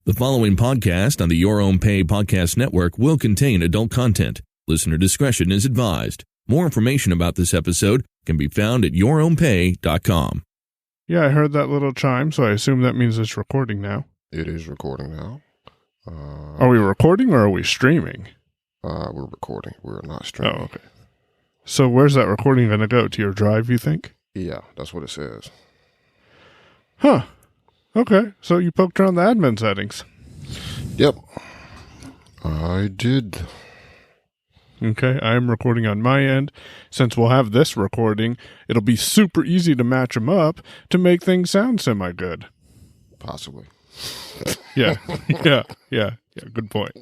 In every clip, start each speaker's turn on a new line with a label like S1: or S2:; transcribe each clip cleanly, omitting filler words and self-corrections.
S1: The following podcast on the Your Own Pay podcast network will contain adult content. Listener discretion is advised. More information about this episode can be found at yourownpay.com.
S2: Yeah, I heard that little chime, so I assume that means it's recording now.
S3: It is recording now.
S2: Are we recording or are we streaming?
S3: We're recording. We're not streaming.
S2: Oh, okay. So where's that recording going to go? To your drive, you think?
S3: Yeah, that's what it says.
S2: Huh. Okay, so you poked around the admin settings.
S3: Yep. I did.
S2: Okay, I'm recording on my end. Since we'll have this recording, it'll be super easy to match them up to make things sound semi-good.
S3: Possibly.
S2: Yeah, yeah, good point.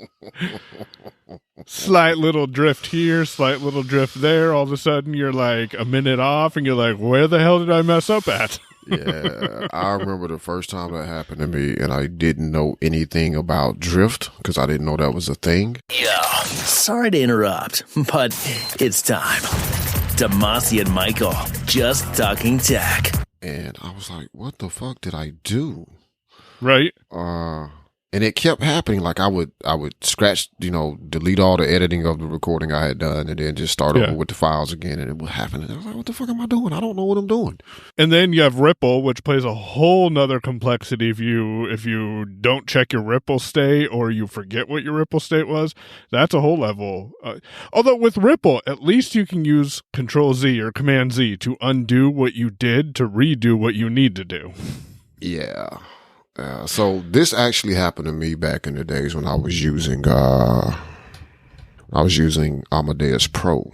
S2: Slight little drift here, slight little drift there. All of a sudden, you're like a minute off, and you're like, where the hell did I mess up at?
S3: Yeah, I remember the first time that happened to me, and I didn't know anything about drift because I didn't know that was a thing.
S4: Yeah, sorry to interrupt, but it's time. Damashe and Michael, just talking tech.
S3: And I was like, what the fuck did I do?
S2: Right.
S3: And it kept happening. Like I would scratch, delete all the editing of the recording I had done and then just start over with the files again, and it would happen. And I was like, what the fuck am I doing? I don't know what I'm doing.
S2: And then you have Ripple, which plays a whole nother complexity if you don't check your Ripple state or you forget what your Ripple state was. That's a whole level. Although with Ripple, at least you can use Control Z or Command Z to undo what you did to redo what you need to do.
S3: Yeah. So this actually happened to me back in the days when I was using Amadeus Pro.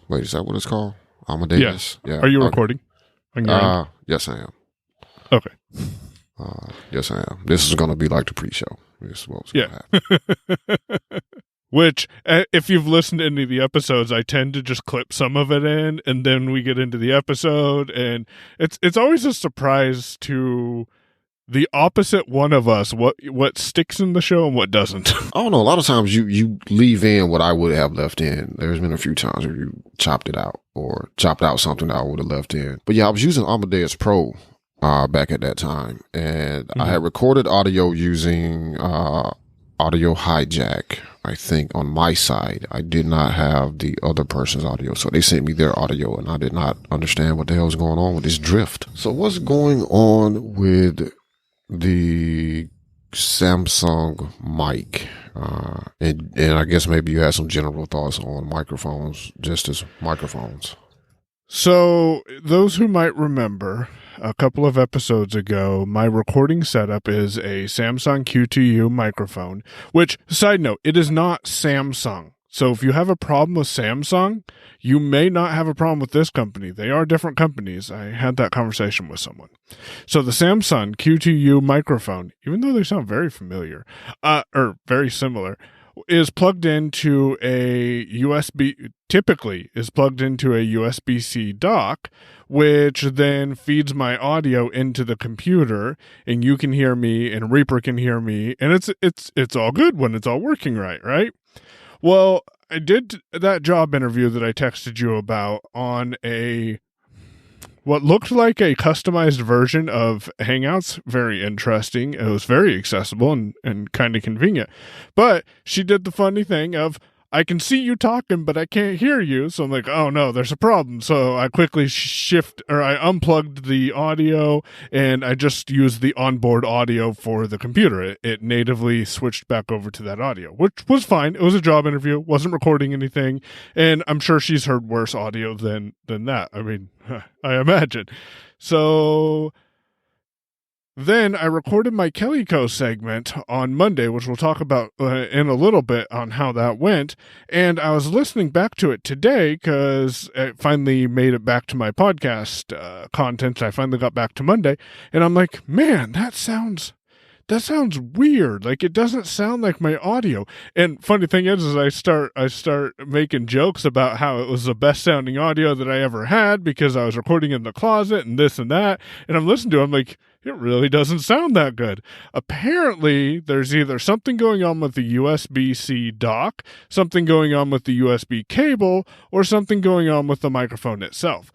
S3: Wait, is that what it's called? Amadeus?
S2: Yeah. Are you recording on your end?
S3: Yes, I am.
S2: Okay.
S3: Yes, I am. This is going to be like the pre-show. This is what's going to happen.
S2: Which, if you've listened to any of the episodes, I tend to just clip some of it in, and then we get into the episode, and it's always a surprise to the opposite one of us, what sticks in the show and what doesn't.
S3: I don't know. A lot of times you leave in what I would have left in. There's been a few times where you chopped it out or chopped out something that I would have left in. But yeah, I was using Amadeus Pro back at that time, and I had recorded audio using Audio Hijack, I think, on my side. I did not have the other person's audio, so they sent me their audio, and I did not understand what the hell was going on with this drift. So what's going on with the Samsung mic, and I guess maybe you had some general thoughts on microphones, just as microphones.
S2: So those who might remember, a couple of episodes ago, my recording setup is a Samsung Q2U microphone, which, side note, it is not Samsung. So if you have a problem with Samsung, you may not have a problem with this company. They are different companies. I had that conversation with someone. So the Samsung Q2U microphone, even though they sound very familiar, or very similar, is plugged into a typically is plugged into a USB-C dock, which then feeds my audio into the computer, and you can hear me and Reaper can hear me, and it's all good when it's all working right? Well, I did that job interview that I texted you about on what looked like a customized version of Hangouts. Very interesting. It was very accessible and kind of convenient. But she did the funny thing of, I can see you talking, but I can't hear you. So I'm like, oh no, there's a problem. So I quickly I unplugged the audio and I just used the onboard audio for the computer. It natively switched back over to that audio, which was fine. It was a job interview, wasn't recording anything. And I'm sure she's heard worse audio than that. I mean, I imagine. So then I recorded my Kellyco segment on Monday, which we'll talk about in a little bit on how that went. And I was listening back to it today because it finally made it back to my podcast content. I finally got back to Monday, and I'm like, man, that sounds weird. Like, it doesn't sound like my audio. And funny thing is I start making jokes about how it was the best sounding audio that I ever had because I was recording in the closet and this and that. And I'm listening to it, I'm like, it really doesn't sound that good. Apparently, there's either something going on with the USB-C dock, something going on with the USB cable, or something going on with the microphone itself.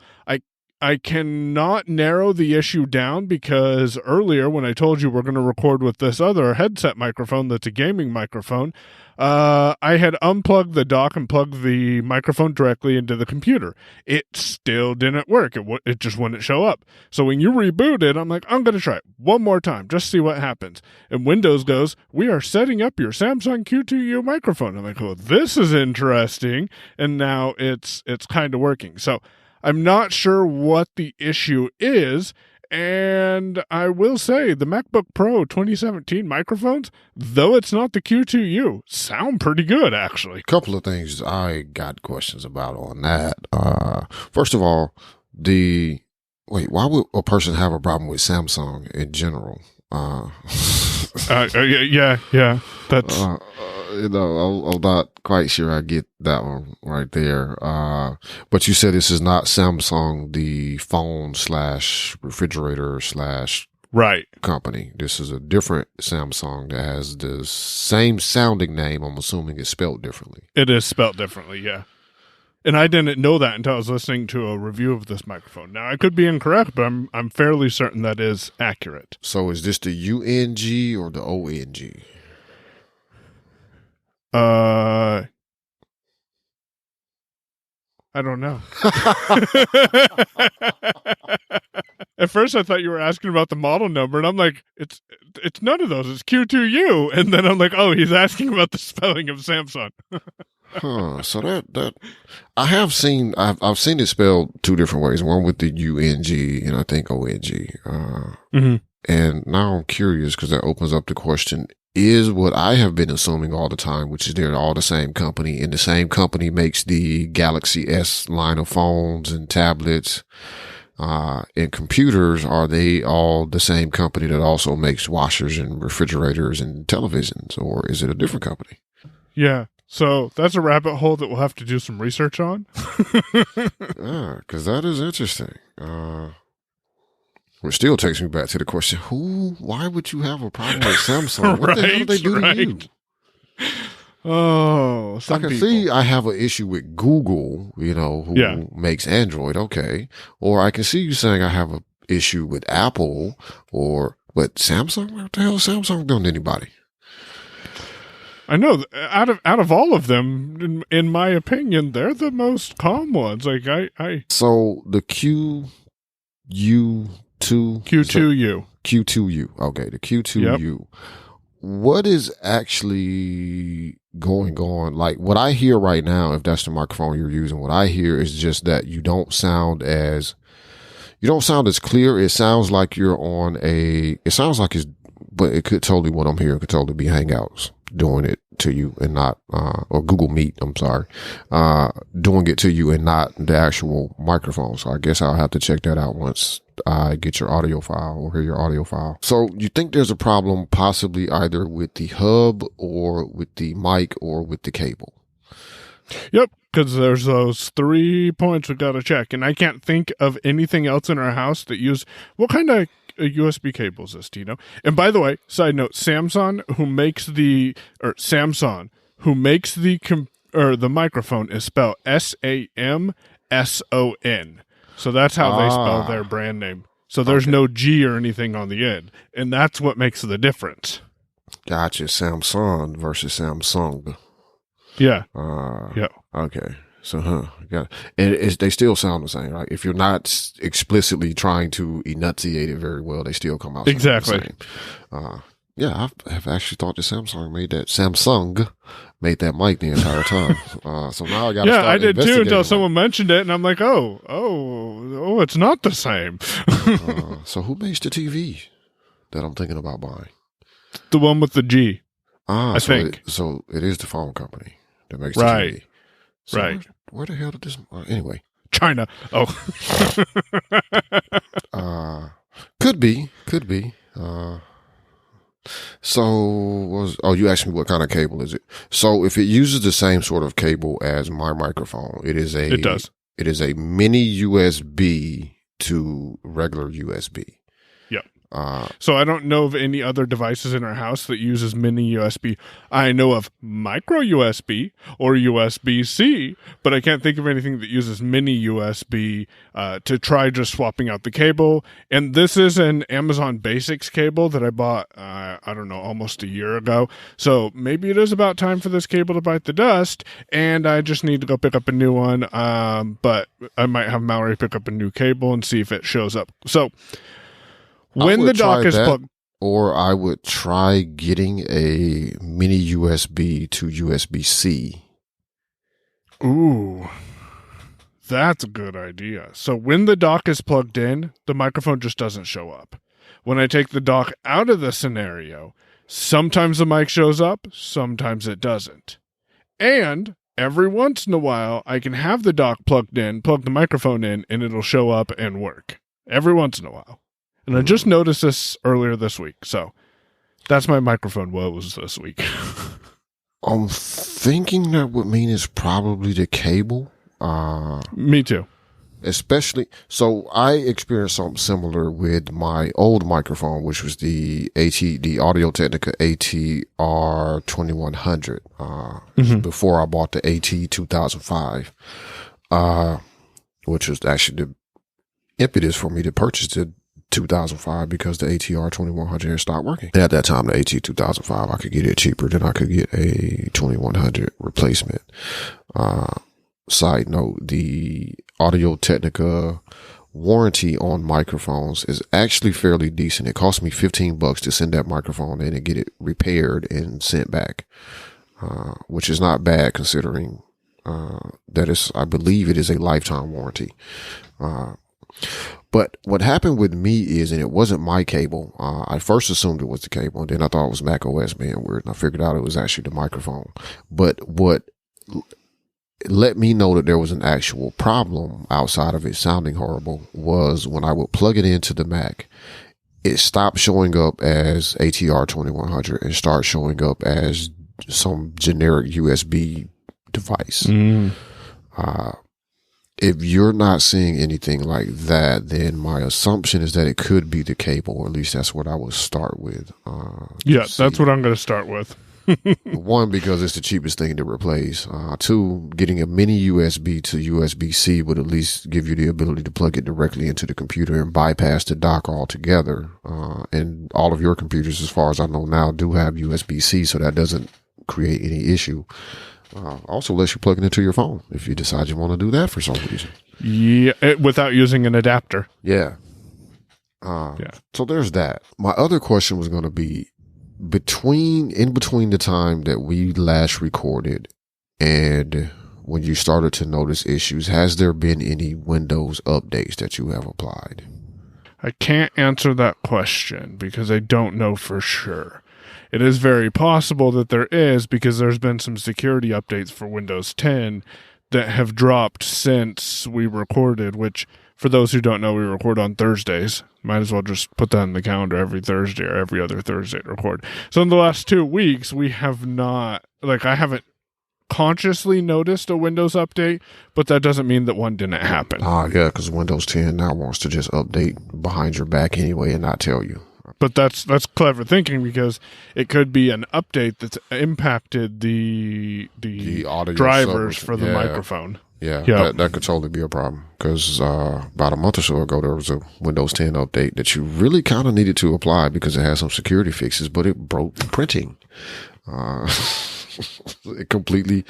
S2: I cannot narrow the issue down because earlier when I told you we're going to record with this other headset microphone that's a gaming microphone, I had unplugged the dock and plugged the microphone directly into the computer. It still didn't work. It just wouldn't show up. So when you reboot it, I'm like, I'm going to try it one more time, just see what happens. And Windows goes, we are setting up your Samsung Q2U microphone. I'm like, oh, this is interesting. And now it's kind of working. So I'm not sure what the issue is. And I will say the MacBook Pro 2017 microphones, though it's not the Q2U, sound pretty good, actually.
S3: Couple of things I got questions about on that. First of all, why would a person have a problem with Samsung in general?
S2: Yeah. That's
S3: I'm not quite sure I get that one right there. But you said this is not Samsung, the phone / refrigerator /
S2: right
S3: company. This is a different Samsung that has the same sounding name. I'm assuming it's spelled differently.
S2: It is spelled differently, yeah. And I didn't know that until I was listening to a review of this microphone. Now, I could be incorrect, but I'm fairly certain that is accurate.
S3: So is this the UNG or the ONG?
S2: I don't know. At first, I thought you were asking about the model number, and I'm like, it's none of those. It's Q2U. And then I'm like, oh, he's asking about the spelling of Samsung.
S3: So that I've seen it spelled two different ways. One with the UNG and I think ONG. And now I'm curious because that opens up the question: is what I have been assuming all the time, which is they're all the same company, and the same company makes the Galaxy S line of phones and tablets and computers. Are they all the same company that also makes washers and refrigerators and televisions, or is it a different company?
S2: Yeah. So that's a rabbit hole that we'll have to do some research on.
S3: Yeah, because that is interesting. Which still takes me back to the question: why would you have a problem with Samsung? What the hell did they do to you?
S2: Oh,
S3: I can see I have an issue with Google, who makes Android, okay. Or I can see you saying I have an issue with Apple, but Samsung? What the hell has Samsung done to anybody?
S2: I know out of all of them, in my opinion, they're the most calm ones. Like
S3: So the Q2U. Okay, the Q2U. Yep. What is actually going on? Like what I hear right now, if that's the microphone you're using, what I hear is just that you don't sound as clear. It sounds like you're on but it could totally, what I'm hearing could totally be Hangouts doing it to you and not, or Google Meet, I'm sorry, doing it to you and not the actual microphone. So I guess I'll have to check that out once I get your audio file or hear your audio file. So you think there's a problem possibly either with the hub or with the mic or with the cable?
S2: Yep, because there's those 3 points we got to check. And I can't think of anything else in our house that what kind of USB cables is, do you know? And by the way, side note, Samsung, who makes the microphone is spelled SAMSON. So that's how they spell their brand name. So there's no G or anything on the end. And that's what makes the difference.
S3: Gotcha. Samsung versus Samsung.
S2: Yeah.
S3: Yeah. Okay. So, got it. And they still sound the same, right? If you're not explicitly trying to enunciate it very well, they still come out
S2: exactly
S3: the same. Yeah, I've actually thought that Samsung made that mic the entire time. So now I got to start
S2: I did too until someone mentioned it, and I'm like, oh, it's not the same.
S3: So who makes the TV that I'm thinking about buying?
S2: The one with the G. I think.
S3: So it is the phone company that makes the TV. So
S2: right.
S3: Where the hell did this? Anyway,
S2: China. Oh,
S3: could be. You asked me what kind of cable is it? So if it uses the same sort of cable as my microphone, it does. It is a mini USB to regular USB.
S2: Yep. So I don't know of any other devices in our house that uses mini USB. I know of micro USB or USB-C, but I can't think of anything that uses mini USB to try just swapping out the cable. And this is an Amazon Basics cable that I bought, I don't know, almost a year ago. So maybe it is about time for this cable to bite the dust, and I just need to go pick up a new one. But I might have Mallory pick up a new cable and see if it shows up. So when the dock is plugged,
S3: or I would try getting a mini USB to USB-C.
S2: Ooh, that's a good idea. So when the dock is plugged in, the microphone just doesn't show up. When I take the dock out of the scenario, sometimes the mic shows up, sometimes it doesn't. And every once in a while, I can have the dock plugged in, plug the microphone in, and it'll show up and work. Every once in a while. And I just noticed this earlier this week. So that's my microphone woes this week.
S3: I'm thinking that would mean it's probably the cable.
S2: Me too.
S3: Especially, so I experienced something similar with my old microphone, which was the Audio-Technica AT-R 2100, before I bought the AT 2005, which was actually the impetus for me to purchase the 2005 because the AT-R 2100 had stopped working. At that time, the AT 2005, I could get it cheaper than I could get a 2100 replacement. Side note, the Audio-Technica warranty on microphones is actually fairly decent. It cost me $15 to send that microphone in and get it repaired and sent back, which is not bad considering that is, I believe it is a lifetime warranty. But what happened with me is, and it wasn't my cable, I first assumed it was the cable, and then I thought it was Mac OS being weird, and I figured out it was actually the microphone. But what let me know that there was an actual problem outside of it sounding horrible was when I would plug it into the Mac, it stopped showing up as AT-R 2100 and start showing up as some generic USB device. If you're not seeing anything like that, then my assumption is that it could be the cable, or at least that's what I would start with.
S2: Yeah, that's what I'm going to start with.
S3: One, because it's the cheapest thing to replace. Two, getting a mini USB to USB-C would at least give you the ability to plug it directly into the computer and bypass the dock altogether. And all of your computers, as far as I know now, do have USB-C, so that doesn't create any issue. Also lets you plug it into your phone if you decide you want to do that for some reason.
S2: Yeah, without using an adapter.
S3: Yeah. So there's that. My other question was going to be, in between the time that we last recorded and when you started to notice issues, has there been any Windows updates that you have applied?
S2: I can't answer that question because I don't know for sure. It is very possible that there is, because there's been some security updates for Windows 10 that have dropped since we recorded, which, for those who don't know, we record on Thursdays. Might as well just put that in the calendar every Thursday or every other Thursday to record. So in the last 2 weeks, we have not, I haven't consciously noticed a Windows update, but that doesn't mean that one didn't happen.
S3: Yeah, because Windows 10 now wants to just update behind your back anyway and not tell you.
S2: But that's clever thinking, because it could be an update that's impacted the audio drivers for the microphone.
S3: Yeah, that could totally be a problem, because about a month or so ago, there was a Windows 10 update that you really kind of needed to apply because it had some security fixes, but it broke printing. It completely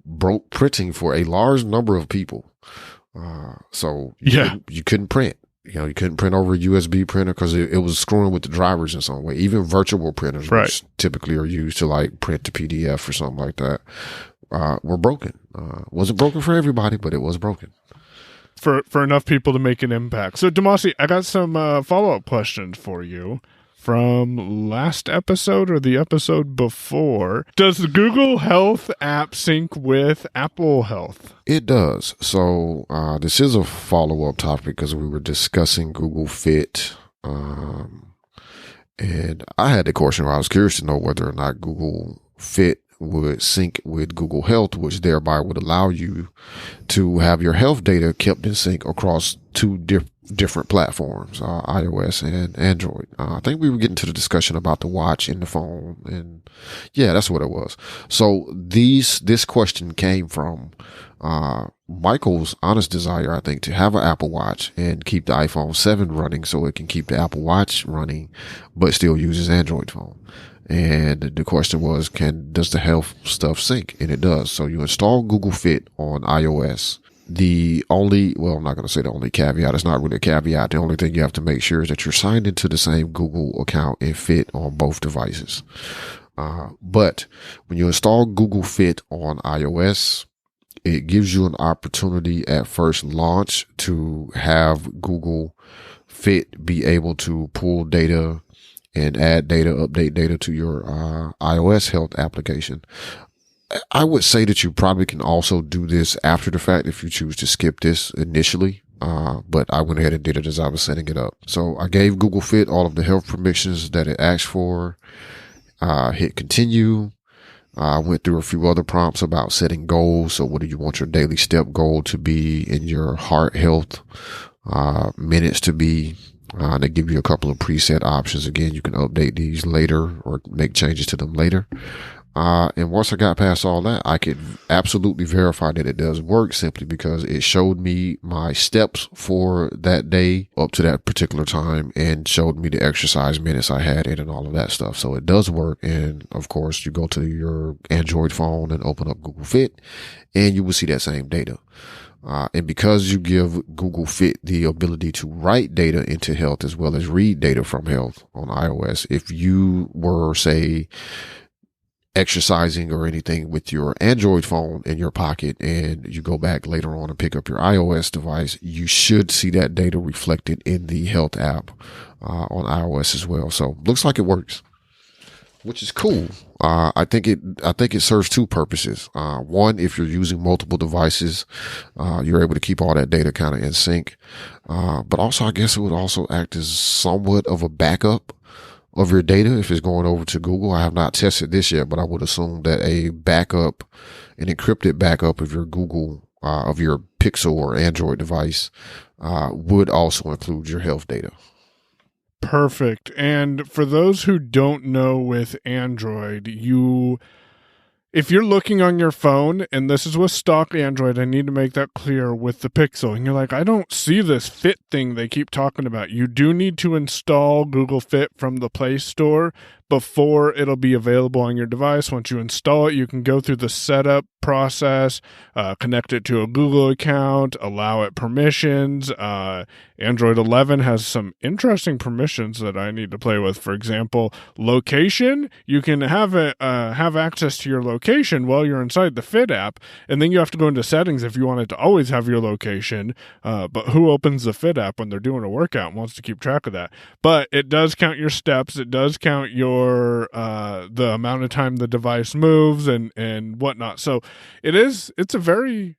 S3: broke printing for a large number of people. So you couldn't print. You couldn't print over a USB printer because it was screwing with the drivers in some way. Even virtual printers, which typically are used to print the PDF or something like that, were broken. Wasn't broken for everybody, but it was broken.
S2: For enough people to make an impact. So, Damashe, I got some follow-up questions for you from last episode or the episode before. Does the Google Health app sync with Apple Health?
S3: It does. So this is a follow-up topic because we were discussing Google Fit. And I had the question where I was curious to know whether or not Google Fit would sync with Google Health, which thereby would allow you to have your health data kept in sync across two different platforms, iOS and Android. I think we were getting to the discussion about the watch in the phone, and yeah, that's what it was. So this question came from Michael's honest desire, I think, to have an Apple Watch and keep the iPhone 7 running so it can keep the Apple Watch running, but still uses Android phone. And the question was, does the health stuff sync? And it does. So you install Google Fit on iOS. I'm not going to say the only caveat. It's not really a caveat. The only thing you have to make sure is that you're signed into the same Google account and Fit on both devices. But when you install Google Fit on iOS, it gives you an opportunity at first launch to have Google Fit be able to pull data and add data, update data to your iOS health application. I would say that you probably can also do this after the fact if you choose to skip this initially. But I went ahead and did it as I was setting it up. So I gave Google Fit all of the health permissions that it asked for. Hit continue. I went through a few other prompts about setting goals. So what do you want your daily step goal to be in your heart health, minutes to be? They give you a couple of preset options. Again, you can update these later or make changes to them later. And once I got past all that, I could absolutely verify that it does work simply because it showed me my steps for that day up to that particular time and showed me the exercise minutes I had in and all of that stuff. So it does work. And of course, you go to your Android phone and open up Google Fit and you will see that same data. And because you give Google Fit the ability to write data into health as well as read data from health on iOS, if you were, say, exercising or anything with your Android phone in your pocket and you go back later on and pick up your iOS device, you should see that data reflected in the health app on iOS as well. So looks like it works, which is cool. I think it serves two purposes. One, if you're using multiple devices, you're able to keep all that data kind of in sync. But also, I guess it would also act as somewhat of a backup of your data if it's going over to Google. I have not tested this yet, but I would assume that an encrypted backup of your Google, of your Pixel or Android device, would also include your health data.
S2: Perfect. And for those who don't know with Android, if you're looking on your phone, and this is with stock Android, I need to make that clear with the Pixel, and you're like, I don't see this Fit thing they keep talking about. You do need to install Google Fit from the Play Store before it'll be available on your device. Once you install it, you can go through the setup process, connect it to a Google account, allow it permissions. Android 11 has some interesting permissions that I need to play with. For example, location. You can have access to your location while you're inside the Fit app, and then you have to go into settings if you want it to always have your location. But who opens the Fit app when they're doing a workout and wants to keep track of that? But it does count your steps. It does count your the amount of time the device moves and whatnot. So it's a very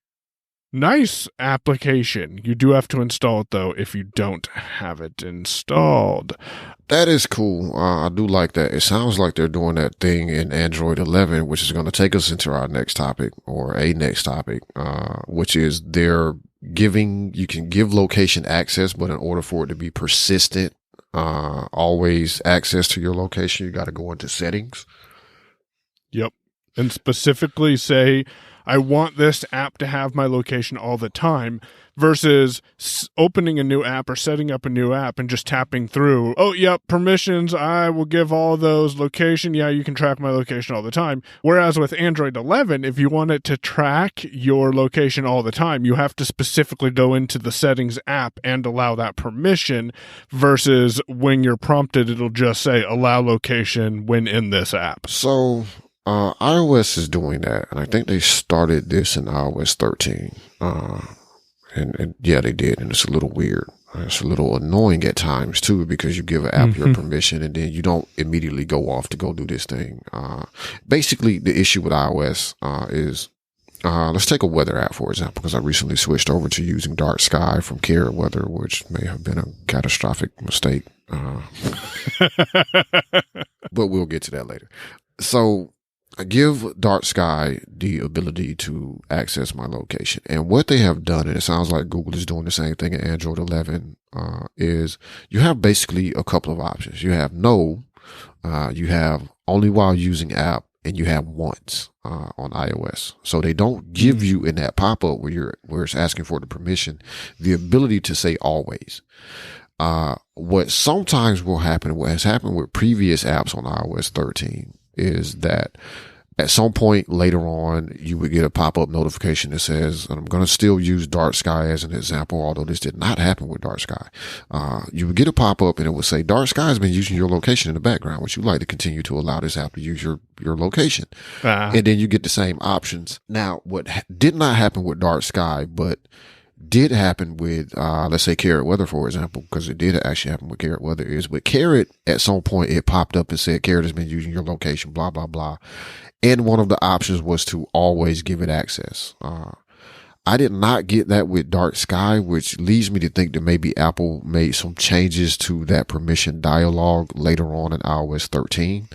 S2: nice application. You do have to install it though if you don't have it installed.
S3: That is cool. I do like that. It sounds like they're doing that thing in Android 11, which is going to take us into our next topic which is you can give location access, but in order for it to be persistent, always access to your location, you got to go into settings.
S2: Yep. And specifically say, I want this app to have my location all the time, versus opening a new app or setting up a new app and just tapping through. Oh, yep, permissions. I will give all those. Location. Yeah, you can track my location all the time. Whereas with Android 11, if you want it to track your location all the time, you have to specifically go into the settings app and allow that permission, versus when you're prompted, it'll just say allow location when in this app.
S3: So iOS is doing that, and I think they started this in iOS 13. And yeah, they did, and it's a little weird. It's a little annoying at times too, because you give an app your permission and then you don't immediately go off to go do this thing. Basically, the issue with iOS is let's take a weather app, for example, because I recently switched over to using Dark Sky from Care Weather, which may have been a catastrophic mistake. But we'll get to that later. So give Dark Sky the ability to access my location. And what they have done, and it sounds like Google is doing the same thing in Android 11, is you have basically a couple of options. You have no, you have only while using app, and you have once on iOS. So they don't give you in that pop-up where it's asking for the permission, the ability to say always. What sometimes will happen, what has happened with previous apps on iOS 13, is that at some point later on, you would get a pop-up notification that says, and I'm going to still use Dark Sky as an example, although this did not happen with Dark Sky. You would get a pop-up and it would say, Dark Sky has been using your location in the background. Would you like to continue to allow this app to use your location? And then you get the same options. Now, what did not happen with Dark Sky, but did happen with, let's say Carrot Weather, for example, because it did actually happen with Carrot Weather, is with Carrot, at some point it popped up and said, Carrot has been using your location, blah, blah, blah. And one of the options was to always give it access. I did not get that with Dark Sky, which leads me to think that maybe Apple made some changes to that permission dialog later on in iOS 13.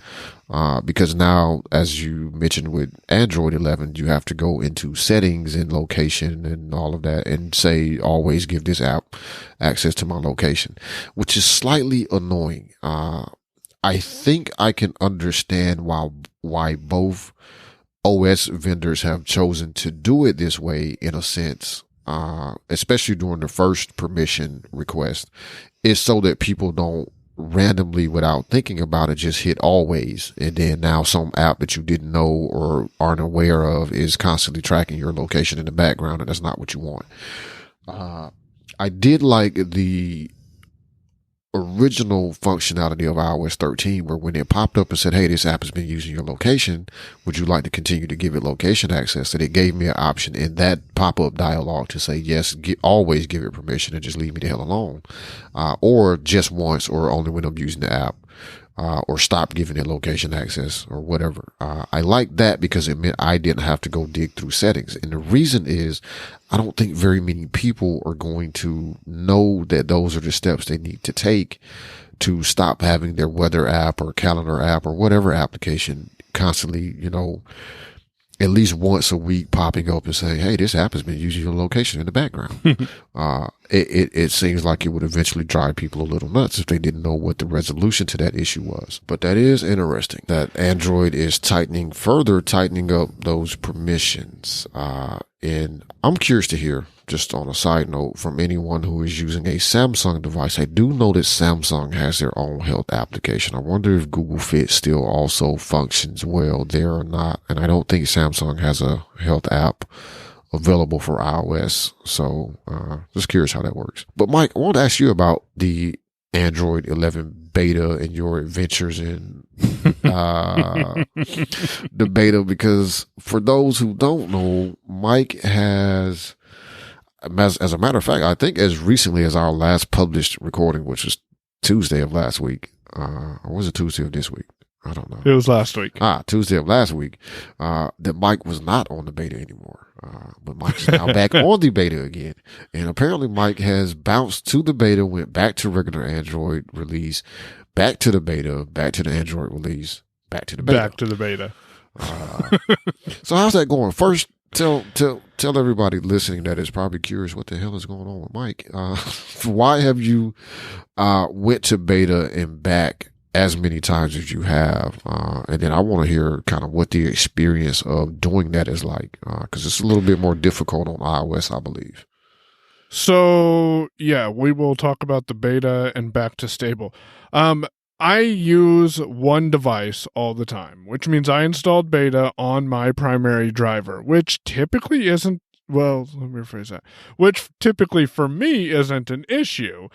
S3: Because now, as you mentioned with Android 11, you have to go into settings and location and all of that and say, always give this app access to my location, which is slightly annoying. I think I can understand why both OS vendors have chosen to do it this way in a sense, especially during the first permission request, is so that people don't randomly, without thinking about it, just hit always. And then now some app that you didn't know or aren't aware of is constantly tracking your location in the background, and that's not what you want. I did like the original functionality of iOS 13, where when it popped up and said, hey, this app has been using your location, would you like to continue to give it location access? That it gave me an option in that pop-up dialog to say, yes, always give it permission and just leave me the hell alone. Or just once, or only when I'm using the app, or stop giving it location access or whatever. I like that because it meant I didn't have to go dig through settings. And the reason is, I don't think very many people are going to know that those are the steps they need to take to stop having their weather app or calendar app or whatever application constantly, at least once a week popping up and saying, hey, this app has been using your location in the background. It seems like it would eventually drive people a little nuts if they didn't know what the resolution to that issue was. But that is interesting that Android is tightening up those permissions. And I'm curious to hear, just on a side note, from anyone who is using a Samsung device. I do know that Samsung has their own health application. I wonder if Google Fit still also functions well there or not. And I don't think Samsung has a health app available for iOS. So, just curious how that works. But Mike, I want to ask you about the Android 11 beta and your adventures in the beta, because for those who don't know, Mike has, as a matter of fact, I think as recently as our last published recording, which was Tuesday of last week, or was it Tuesday of this week? I don't know.
S2: It was last week.
S3: Tuesday of last week, that Mike was not on the beta anymore. But Mike is now back on the beta again. And apparently Mike has bounced to the beta, went back to regular Android release, back to the beta, back to the Android release, back to the beta.
S2: Back to the beta.
S3: So how's that going? First, tell everybody listening that is probably curious what the hell is going on with Mike. Why have you went to beta and back as many times as you have? And then I want to hear kind of what the experience of doing that is like, because it's a little bit more difficult on iOS, I believe.
S2: So, yeah, we will talk about the beta and back to stable. I use one device all the time, which means I installed beta on my primary driver, which typically isn't, well, let me rephrase that, which typically for me isn't an issue,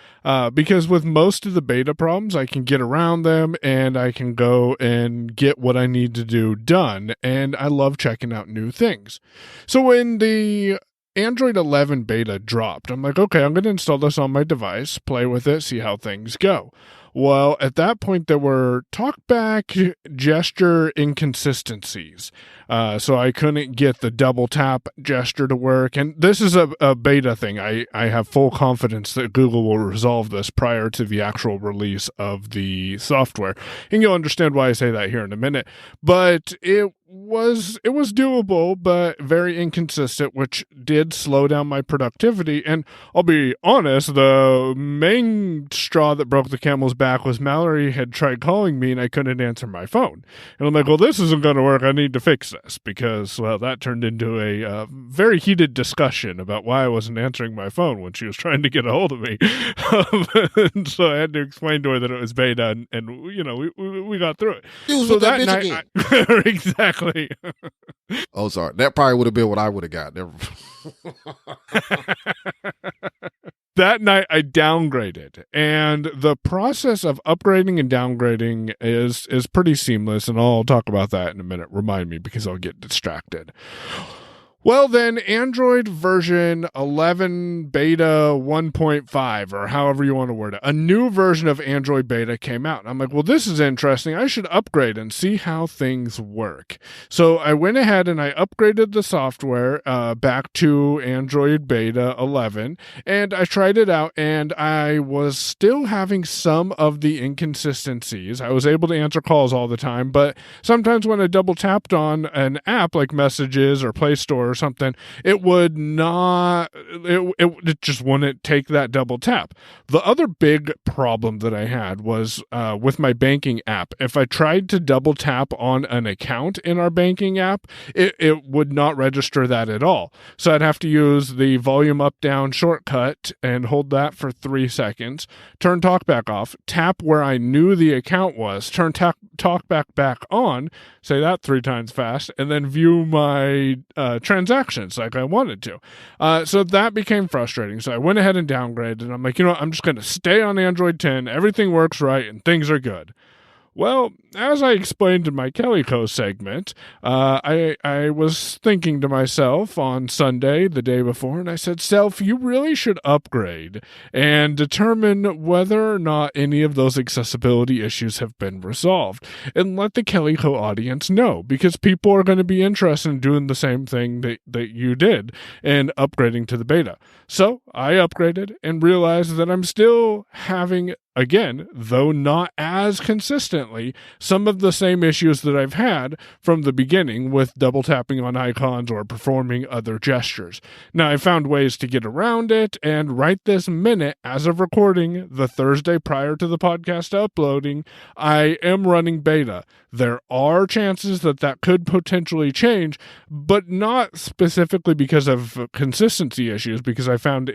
S2: because with most of the beta problems, I can get around them and I can go and get what I need to do done, and I love checking out new things. So when the Android 11 beta dropped, I'm like, okay, I'm going to install this on my device, play with it, see how things go. Well, at that point, there were talkback gesture inconsistencies. So I couldn't get the double tap gesture to work. And this is a beta thing. I have full confidence that Google will resolve this prior to the actual release of the software. And you'll understand why I say that here in a minute. But it was doable, but very inconsistent, which did slow down my productivity. And I'll be honest, the main straw that broke the camel's back was Mallory had tried calling me and I couldn't answer my phone. And I'm like, well, this isn't going to work. I need to fix this, because, well, that turned into a very heated discussion about why I wasn't answering my phone when she was trying to get a hold of me. And so I had to explain to her that it was beta, and we got through it.
S3: So that night,
S2: exactly.
S3: Oh, sorry. That probably would have been what I would have got. Never.
S2: That night I downgraded, and the process of upgrading and downgrading is pretty seamless, and I'll talk about that in a minute. Remind me, because I'll get distracted. Well, then, Android version 11 beta 1.5, or however you want to word it, a new version of Android beta came out. And I'm like, well, this is interesting. I should upgrade and see how things work. So I went ahead and I upgraded the software back to Android beta 11, and I tried it out, and I was still having some of the inconsistencies. I was able to answer calls all the time, but sometimes when I double tapped on an app like Messages or Play Store or something, it would not, it just wouldn't take that double tap. The other big problem that I had was with my banking app. If I tried to double tap on an account in our banking app, it would not register that at all. So I'd have to use the volume up down shortcut and hold that for 3 seconds, turn TalkBack off, tap where I knew the account was, turn TalkBack back on, say that 3 times fast, and then view my transactions like I wanted to. So that became frustrating. So I went ahead and downgraded, and I'm like, I'm just going to stay on Android 10. Everything works right and things are good. Well, as I explained in my Calico segment, I was thinking to myself on Sunday, the day before, and I said, Self, you really should upgrade and determine whether or not any of those accessibility issues have been resolved, and let the Calico audience know, because people are going to be interested in doing the same thing that you did and upgrading to the beta. So I upgraded and realized that I'm still having, again, though not as consistently, some of the same issues that I've had from the beginning with double tapping on icons or performing other gestures. Now, I found ways to get around it, and right this minute, as of recording, the Thursday prior to the podcast uploading, I am running beta. There are chances that could potentially change, but not specifically because of consistency issues, because I found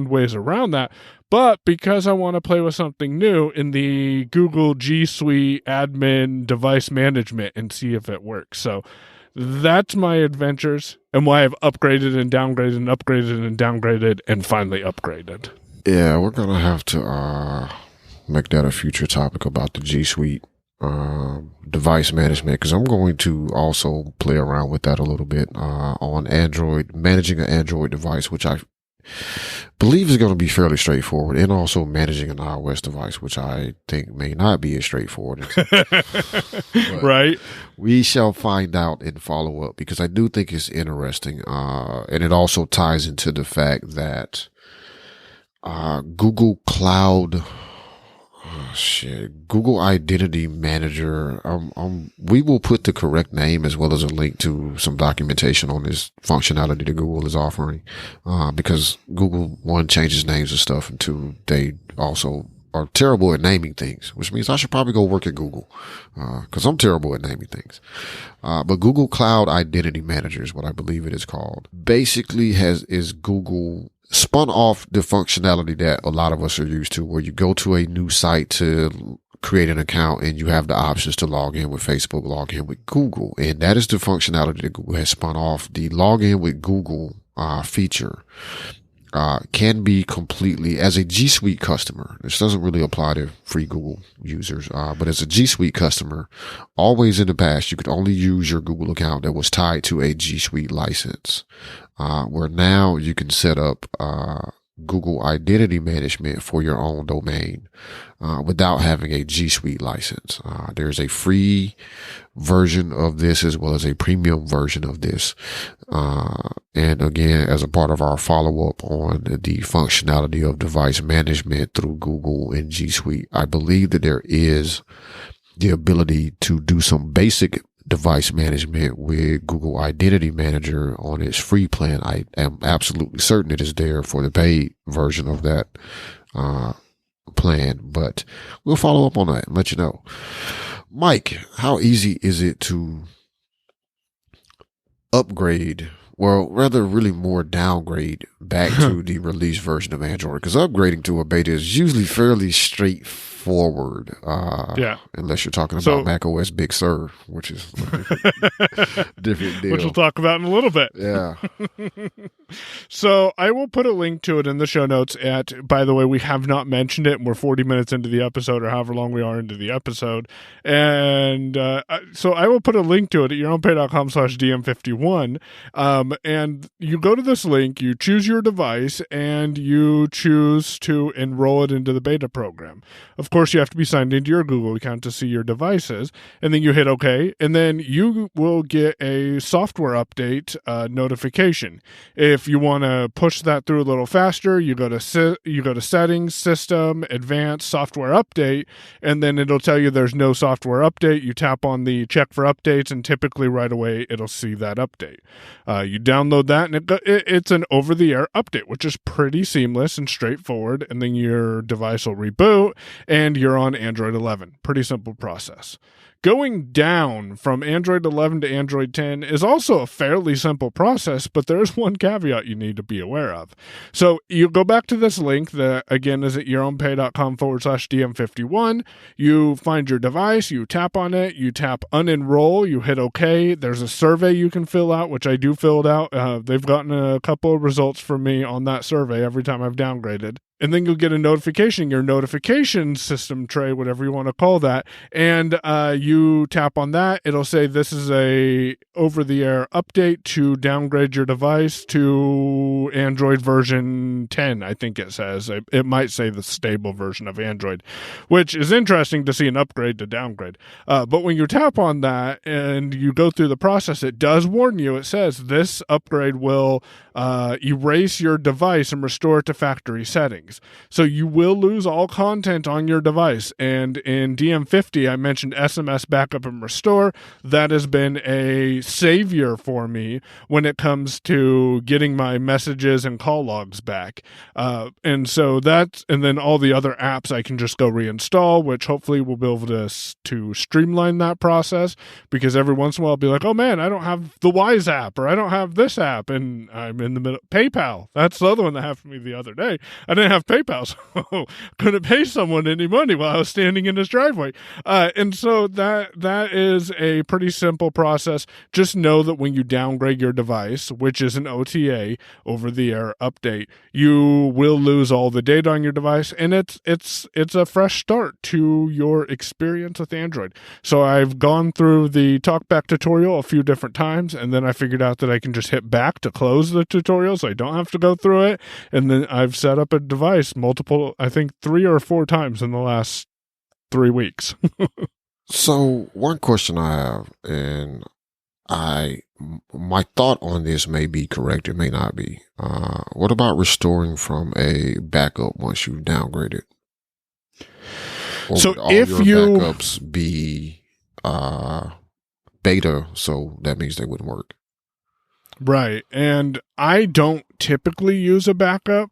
S2: ways around that, but because I want to play with something new in the Google G Suite admin device management and see if it works. So that's my adventures and why I've upgraded and downgraded and upgraded and downgraded and finally upgraded.
S3: Yeah, we're going to have to make that a future topic about the G Suite device management, because I'm going to also play around with that a little bit on Android, managing an Android device, which I believe is going to be fairly straightforward, and also managing an iOS device, which I think may not be as straightforward.
S2: Right.
S3: We shall find out and follow up, because I do think it's interesting. And it also ties into the fact that Google Cloud, Google Identity Manager. We will put the correct name as well as a link to some documentation on this functionality that Google is offering, because Google, one, changes names of stuff, and two, they also are terrible at naming things, which means I should probably go work at Google, because I'm terrible at naming things. But Google Cloud Identity Manager is what I believe it is called. Basically is Google spun off the functionality that a lot of us are used to, where you go to a new site to create an account and you have the options to log in with Facebook, log in with Google. And that is the functionality that Google has spun off. The login with Google feature can be completely, as a G Suite customer, this doesn't really apply to free Google users, but as a G Suite customer, always in the past, you could only use your Google account that was tied to a G Suite license, where now you can set up Google Identity Management for your own domain without having a G Suite license. There's a free version of this as well as a premium version of this. And again, as a part of our follow-up on the functionality of device management through Google and G Suite, I believe that there is the ability to do some basic device management with Google Identity Manager on its free plan. I am absolutely certain it is there for the paid version of that plan, but we'll follow up on that and let you know. Mike, how easy is it to upgrade, well, rather really more downgrade back to the release version of Android? Because upgrading to a beta is usually fairly straightforward. Unless you're talking about Mac OS Big Sur, which is a different deal.
S2: Which we'll talk about in a little bit.
S3: Yeah.
S2: So I will put a link to it in the show notes by the way, we have not mentioned it, and we're 40 minutes into the episode or however long we are into the episode. And so I will put a link to it at yourownpay.com/DM51. And you go to this link, you choose your device, and you choose to enroll it into the beta program. Of course, you have to be signed into your Google account to see your devices, and then you hit OK, and then you will get a software update notification. If you want to push that through a little faster, you go to Settings, System, Advanced, Software Update, and then it'll tell you there's no software update. You tap on the check for updates, and typically right away it'll see that update. You download that, and it's an over-the-air update, which is pretty seamless and straightforward, and then your device will reboot, and you're on Android 11. Pretty simple process. Going down from Android 11 to Android 10 is also a fairly simple process, but there's one caveat you need to be aware of. So you go back to this link that, again, is at yourownpay.com/DM51. You find your device, you tap on it, you tap unenroll, you hit OK. There's a survey you can fill out, which I do fill out. They've gotten a couple of results from me on that survey every time I've downgraded. And then you'll get a notification, your notification system tray, whatever you want to call that. And you tap on that. It'll say this is a over-the-air update to downgrade your device to Android version 10, I think it says. It might say the stable version of Android, which is interesting to see an upgrade to downgrade. But when you tap on that and you go through the process, it does warn you. It says this upgrade will erase your device and restore it to factory settings. So you will lose all content on your device. And in DM50, I mentioned SMS backup and restore. That has been a savior for me when it comes to getting my messages and call logs back. And then all the other apps I can just go reinstall, which hopefully we'll be able to streamline that process, because every once in a while I'll be like, oh man, I don't have the Wise app, or I don't have this app, and I'm in the middle. PayPal, that's the other one that happened to me the other day. I didn't have PayPal, so couldn't pay someone any money while I was standing in his driveway. And so that is a pretty simple process. Just know that when you downgrade your device, which is an OTA, over-the-air update, you will lose all the data on your device, and it's a fresh start to your experience with Android. So I've gone through the TalkBack tutorial a few different times, and then I figured out that I can just hit back to close the tutorial, so I don't have to go through it. And then I've set up a device multiple, I think 3 or 4 times in the last 3 weeks.
S3: So one question I have, and my thought on this may be correct, it may not be. What about restoring from a backup once you've downgraded? Or
S2: so
S3: would all
S2: if
S3: your backups be beta, so that means they wouldn't work?
S2: Right. And I don't typically use a backup.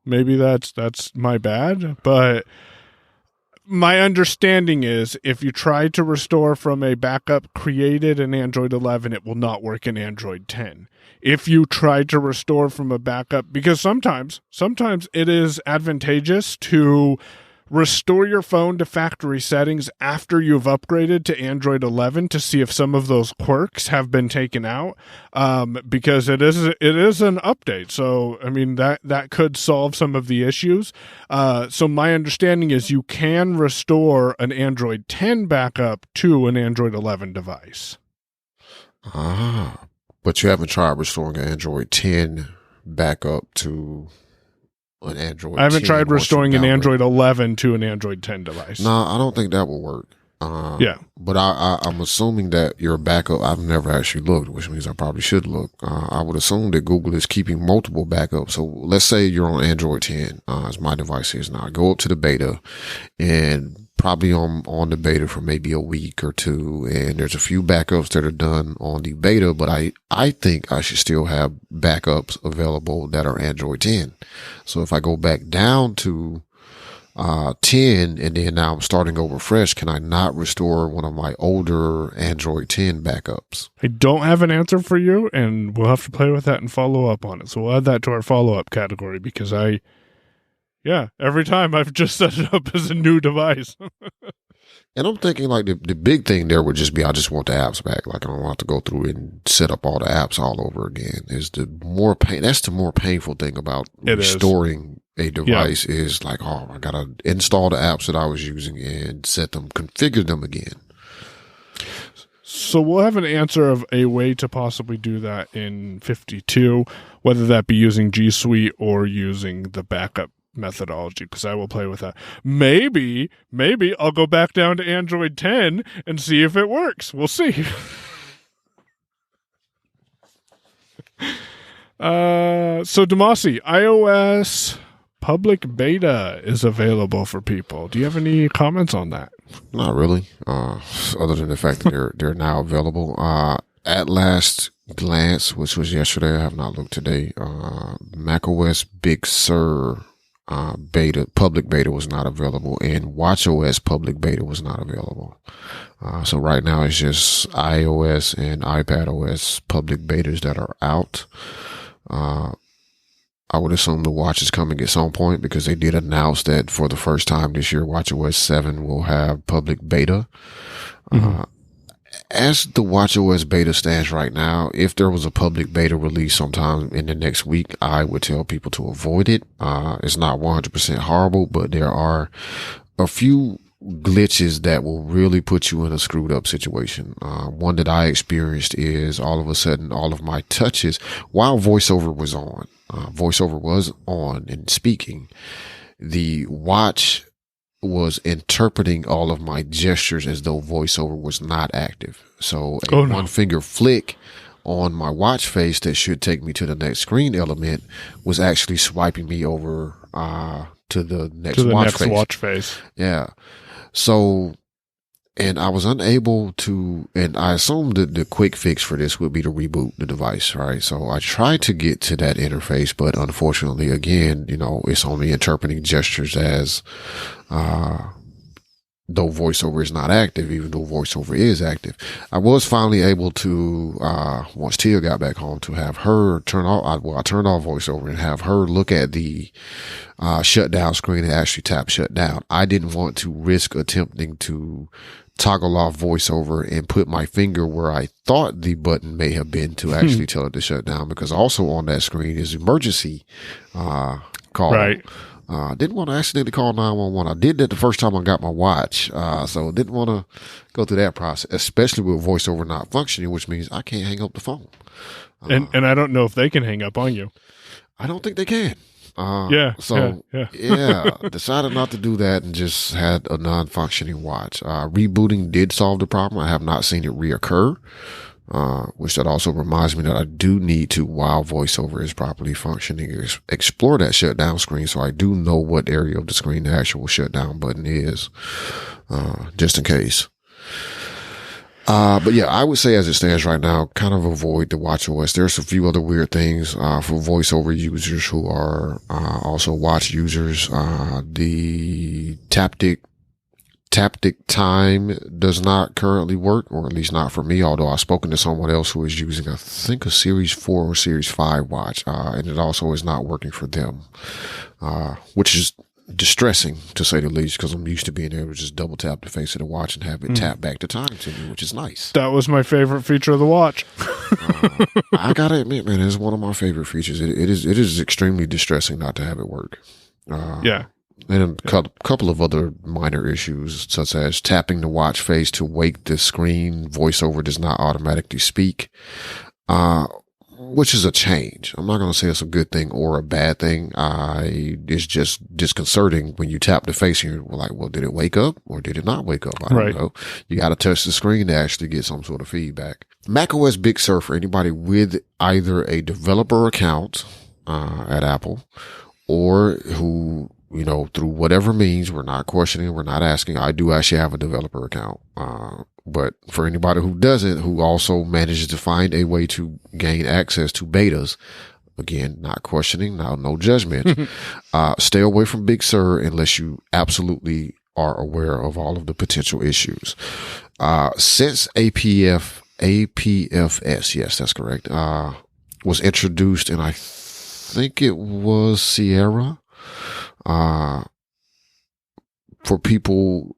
S2: Maybe that's my bad, but my understanding is if you try to restore from a backup created in Android 11, it will not work in Android 10. If you try to restore from a backup, because sometimes it is advantageous to restore your phone to factory settings after you've upgraded to Android 11 to see if some of those quirks have been taken out, because it is an update. So, I mean, that could solve some of the issues. So my understanding is you can restore an Android 10 backup to an Android 11 device.
S3: But you haven't tried restoring an Android 10 backup to an Android.
S2: I haven't
S3: 10
S2: tried
S3: once you
S2: restoring an
S3: downgrade.
S2: Android 11 to an Android 10 device.
S3: No, I don't think that will work.
S2: Yeah.
S3: But I'm assuming that your backup, I've never actually looked, which means I probably should look. I would assume that Google is keeping multiple backups. So let's say you're on Android 10, as my device is now. Go up to the beta and probably on the beta for maybe a week or two. And there's a few backups that are done on the beta, but I think I should still have backups available that are Android 10. So if I go back down to 10 and then now I'm starting over fresh, can I not restore one of my older Android 10 backups?
S2: I don't have an answer for you, and we'll have to play with that and follow up on it. So we'll add that to our follow-up category because every time I've just set it up as a new device.
S3: And I'm thinking like the big thing there would just be I just want the apps back. Like I don't want to go through and set up all the apps all over again. Is the more pain? That's the more painful thing about restoring a device is like, oh, I gotta install the apps that I was using and configure them again.
S2: So we'll have an answer of a way to possibly do that in 52, whether that be using G Suite or using the backup methodology, because I will play with that. Maybe I'll go back down to Android 10 and see if it works. We'll see. So Damashe, iOS public beta is available for people. Do you have any comments on that?
S3: Not really. Other than the fact that they're now available. At last glance, which was yesterday, I have not looked today. macOS Big Sur public beta was not available, and watchOS public beta was not available. So right now it's just iOS and iPadOS public betas that are out. I would assume the watch is coming at some point because they did announce that for the first time this year, watchOS 7 will have public beta. As the watchOS beta stands right now, if there was a public beta release sometime in the next week, I would tell people to avoid it. It's not 100% horrible, but there are a few glitches that will really put you in a screwed up situation. One that I experienced is all of a sudden, all of my touches, while voiceover was on and speaking, the watch was interpreting all of my gestures as though voiceover was not active. So one finger flick on my watch face that should take me to the next screen element was actually swiping me over to the next watch face. Yeah. So, and I was unable to, and I assumed that the quick fix for this would be to reboot the device, right? So I tried to get to that interface, but unfortunately, again, it's only interpreting gestures as, though voiceover is not active, even though voiceover is active. I was finally able to, once Tia got back home, to have her turn off, I turned off voiceover and have her look at the shutdown screen and actually tap shutdown. I didn't want to risk attempting to toggle off voiceover and put my finger where I thought the button may have been to actually tell it to shut down, because also on that screen is emergency call.
S2: Right.
S3: Didn't want to accidentally call 911. I did that the first time I got my watch. So didn't want to go through that process, especially with voiceover not functioning, which means I can't hang up the phone.
S2: And I don't know if they can hang up on you.
S3: I don't think they can. Decided not to do that and just had a non-functioning watch. Rebooting did solve the problem. I have not seen it reoccur. Which that also reminds me that I do need to, while voiceover is properly functioning, explore that shutdown screen so I do know what area of the screen the actual shutdown button is, just in case. But yeah, I would say as it stands right now, kind of avoid the watchOS. There's a few other weird things, for voiceover users who are, also watch users. The taptic time does not currently work, or at least not for me, although I've spoken to someone else who is using, I think, a Series 4 or Series 5 watch, and it also is not working for them, which is distressing, to say the least, because I'm used to being able to just double tap the face of the watch and have it tap back the time to me, which is nice.
S2: That was my favorite feature of the watch.
S3: I gotta admit, man, it's one of my favorite features. It is extremely distressing not to have it work.
S2: Yeah.
S3: And a couple of other minor issues, such as tapping the watch face to wake the screen. Voiceover does not automatically speak. which is a change. I'm not going to say it's a good thing or a bad thing. It's just disconcerting when you tap the face and you're like, well, did it wake up or did it not wake up? I don't know. You got to touch the screen to actually get some sort of feedback. macOS Big Sur, for anybody with either a developer account at Apple or who, through whatever means, we're not questioning, we're not asking. I do actually have a developer account. But for anybody who doesn't, who also manages to find a way to gain access to betas, again, not questioning, no judgment, stay away from Big Sur unless you absolutely are aware of all of the potential issues. Since APFS, yes, that's correct, was introduced, and I think it was Sierra, for people,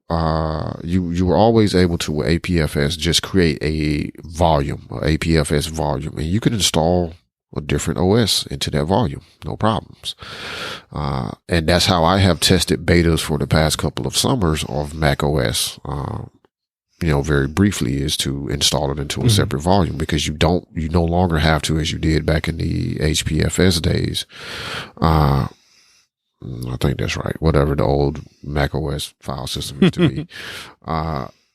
S3: you were always able to, with APFS, just create a volume, APFS volume, and you could install a different OS into that volume, no problems. And that's how I have tested betas for the past couple of summers of Mac OS, very briefly, is to install it into a separate volume, because you no longer have to, as you did back in the HPFS days, I think that's right. Whatever the old Mac OS file system used to be.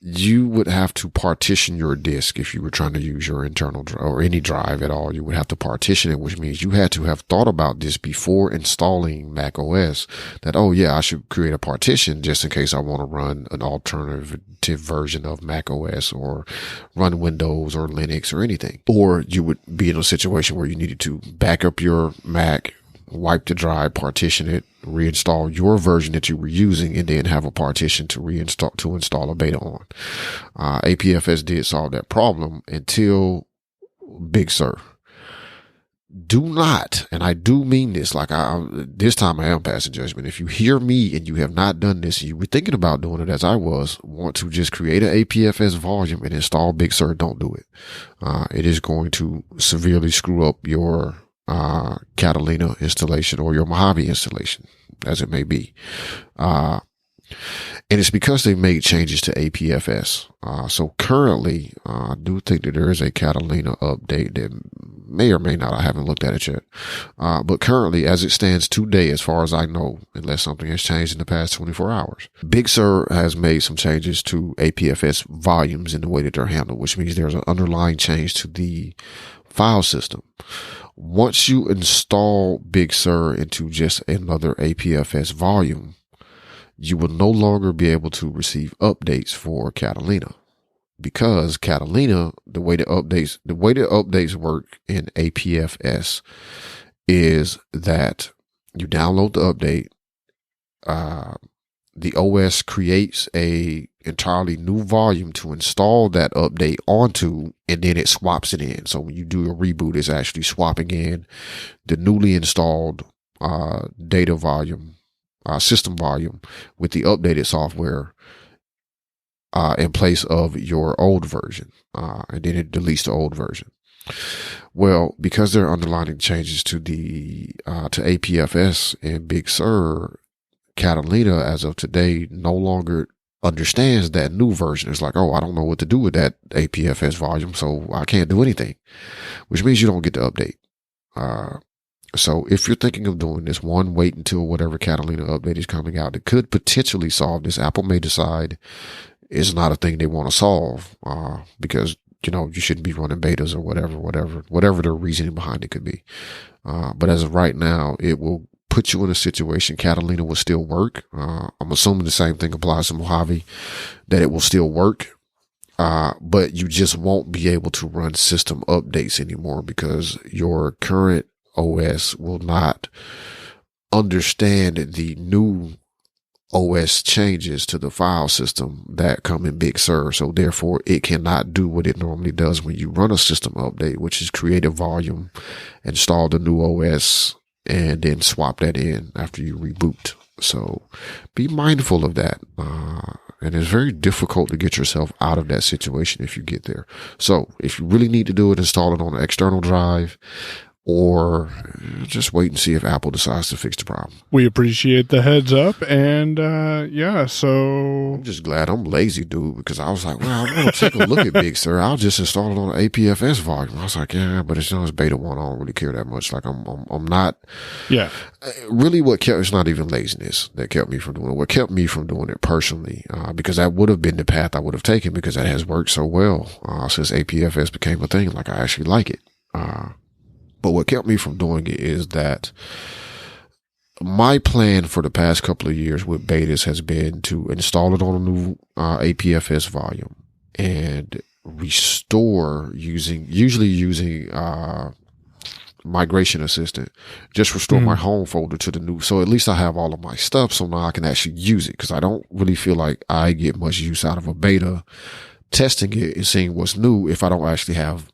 S3: You would have to partition your disk if you were trying to use your internal drive or any drive at all. You would have to partition it, which means you had to have thought about this before installing Mac OS, that, oh yeah, I should create a partition just in case I want to run an alternative version of Mac OS or run Windows or Linux or anything. Or you would be in a situation where you needed to back up your Mac, wipe the drive, partition it, reinstall your version that you were using, and then have a partition to install a beta on. APFS did solve that problem until Big Sur. Do not, and I do mean this, this time I am passing judgment. If you hear me and you have not done this, and you were thinking about doing it as I want to just create an APFS volume and install Big Sur, don't do it. It is going to severely screw up your Catalina installation or your Mojave installation, as it may be. And it's because they made changes to APFS. So currently, I do think that there is a Catalina update that may or may not, I haven't looked at it yet. But currently, as it stands today, as far as I know, unless something has changed in the past 24 hours, Big Sur has made some changes to APFS volumes in the way that they're handled, which means there's an underlying change to the file system. Once you install Big Sur into just another APFS volume, you will no longer be able to receive updates for Catalina, because Catalina, the way the updates work in APFS is that you download the update, the OS creates a entirely new volume to install that update onto, and then it swaps it in. So when you do a reboot, it's actually swapping in the newly installed data volume, system volume, with the updated software in place of your old version, and then it deletes the old version. Well, because there are underlying changes to the to APFS and Big Sur, Catalina, as of today, no longer understands that new version. It's like, oh, I don't know what to do with that APFS volume, so I can't do anything, which means you don't get the update. So if you're thinking of doing this, wait until whatever Catalina update is coming out that could potentially solve this. Apple may decide it's not a thing they want to solve, because, you shouldn't be running betas or whatever the reasoning behind it could be. But as of right now, it will put you in a situation. Catalina will still work. I'm assuming the same thing applies to Mojave, that it will still work. But you just won't be able to run system updates anymore, because your current OS will not understand the new OS changes to the file system that come in Big Sur. So therefore, it cannot do what it normally does when you run a system update, which is create a volume, install the new OS, and then swap that in after you reboot. So be mindful of that. And it's very difficult to get yourself out of that situation if you get there. So if you really need to do it, install it on an external drive, or just wait and see if Apple decides to fix the problem.
S2: We appreciate the heads up, and so
S3: I'm just glad I'm lazy, dude, because I was like, well, I want to take a look at Big Sur. I'll just install it on an APFS volume. I was like, yeah, but it's beta 1. I don't really care that much. Like, I'm not.
S2: Yeah.
S3: Really, it's not even laziness that kept me from doing it. What kept me from doing it personally, because that would have been the path I would have taken, because that has worked so well since APFS became a thing. Like, I actually like it. But what kept me from doing it is that my plan for the past couple of years with betas has been to install it on a new APFS volume and restore usually using Migration Assistant, just restore my home folder to the new. So at least I have all of my stuff, so now I can actually use it, because I don't really feel like I get much use out of a beta testing it and seeing what's new if I don't actually have,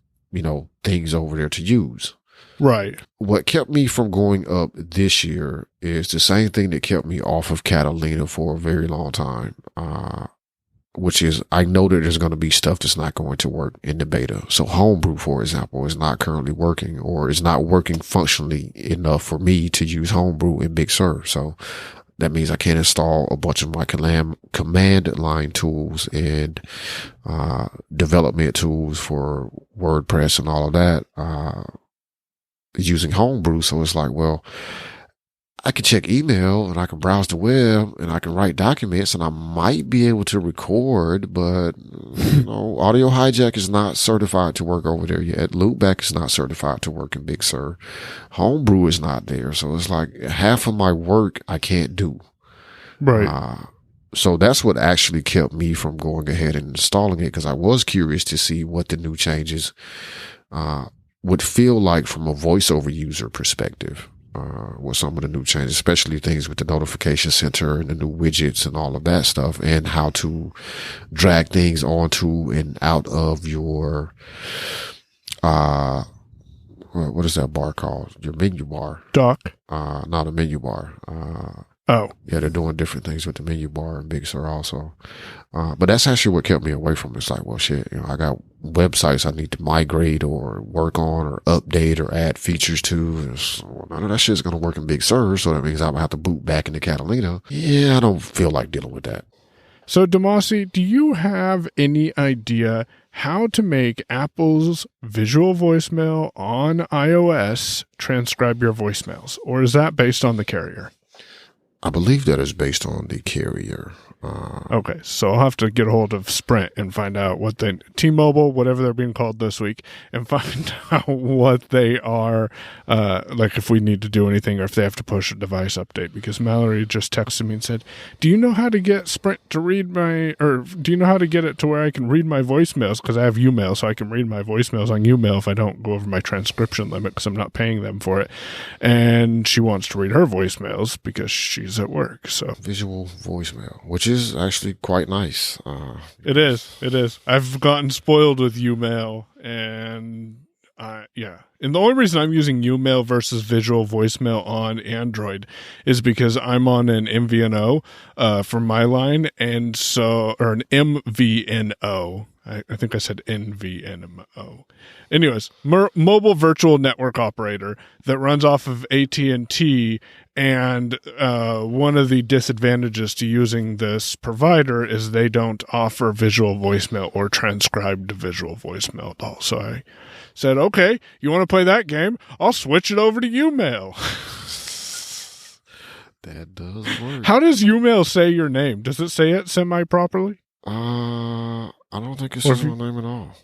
S3: things over there to use.
S2: Right.
S3: What kept me from going up this year is the same thing that kept me off of Catalina for a very long time, which is I know that there's going to be stuff that's not going to work in the beta. So Homebrew, for example, is not currently working, or is not working functionally enough for me to use Homebrew in Big Sur. So that means I can't install a bunch of my command line tools and development tools for WordPress and all of that using Homebrew. So it's like, well, I can check email and I can browse the web and I can write documents and I might be able to record, but Audio Hijack is not certified to work over there yet. Loopback is not certified to work in Big Sur. Homebrew is not there. So it's like half of my work I can't do.
S2: Right.
S3: So that's what actually kept me from going ahead and installing it, because I was curious to see what the new changes would feel like from a voiceover user perspective. With some of the new changes, especially things with the notification center and the new widgets and all of that stuff, and how to drag things onto and out of your, what is that bar called? Your menu bar.
S2: Dock.
S3: Not a menu bar.
S2: Yeah,
S3: they're doing different things with the menu bar and Big Sur also. But that's actually what kept me away from it. It's like, well, shit, I got websites I need to migrate or work on or update or add features to. So none of that shit's going to work in Big Sur. So that means I'm going to have to boot back into Catalina. Yeah, I don't feel like dealing with that.
S2: So, Damashe, do you have any idea how to make Apple's visual voicemail on iOS transcribe your voicemails? Or is that based on the carrier?
S3: I believe that is based on the carrier.
S2: Okay, so I'll have to get a hold of Sprint and find out what T-Mobile, whatever they're being called this week, and find out what they are, like if we need to do anything or if they have to push a device update. Because Mallory just texted me and said, do you know how to get Sprint to read do you know how to get it to where I can read my voicemails? Because I have Umail, so I can read my voicemails on Umail if I don't go over my transcription limit, because I'm not paying them for it. And she wants to read her voicemails because she's at work. So
S3: visual voicemail, which is actually quite nice.
S2: It is. I've gotten spoiled with Umail, and and the only reason I'm using Umail versus visual voicemail on Android is because I'm on an MVNO for my line, and so, or an MVNO. I think I said NVNO. Anyways, mobile virtual network operator that runs off of AT&T, and one of the disadvantages to using this provider is they don't offer visual voicemail or transcribed visual voicemail at all. So I said, okay, you want to play that game? I'll switch it over to Umail.
S3: That does work.
S2: How does Umail say your name? Does it say it semi-properly?
S3: I don't think it says my name at all.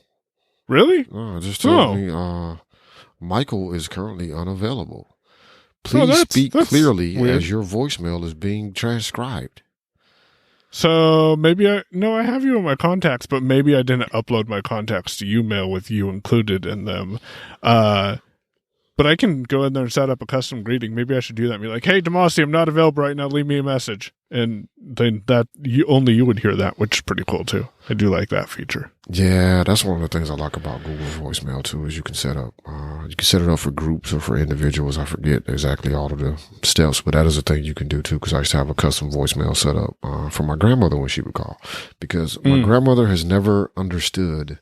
S2: Really?
S3: No, it just tells me Michael is currently unavailable. Please speak clearly weird. As your voicemail is being transcribed.
S2: So maybe I have you in my contacts, but maybe I didn't upload my contacts to Umail with you included in them. But I can go in there and set up a custom greeting. Maybe I should do that and be like, hey, Damashe, I'm not available right now. Leave me a message. And then only you would hear that, which is pretty cool too. I do like that feature.
S3: Yeah, that's one of the things I like about Google Voicemail too, is you can set up, it up for groups or for individuals. I forget exactly all of the steps, but that is a thing you can do too, because I used to have a custom voicemail set up for my grandmother when she would call, because my grandmother has never understood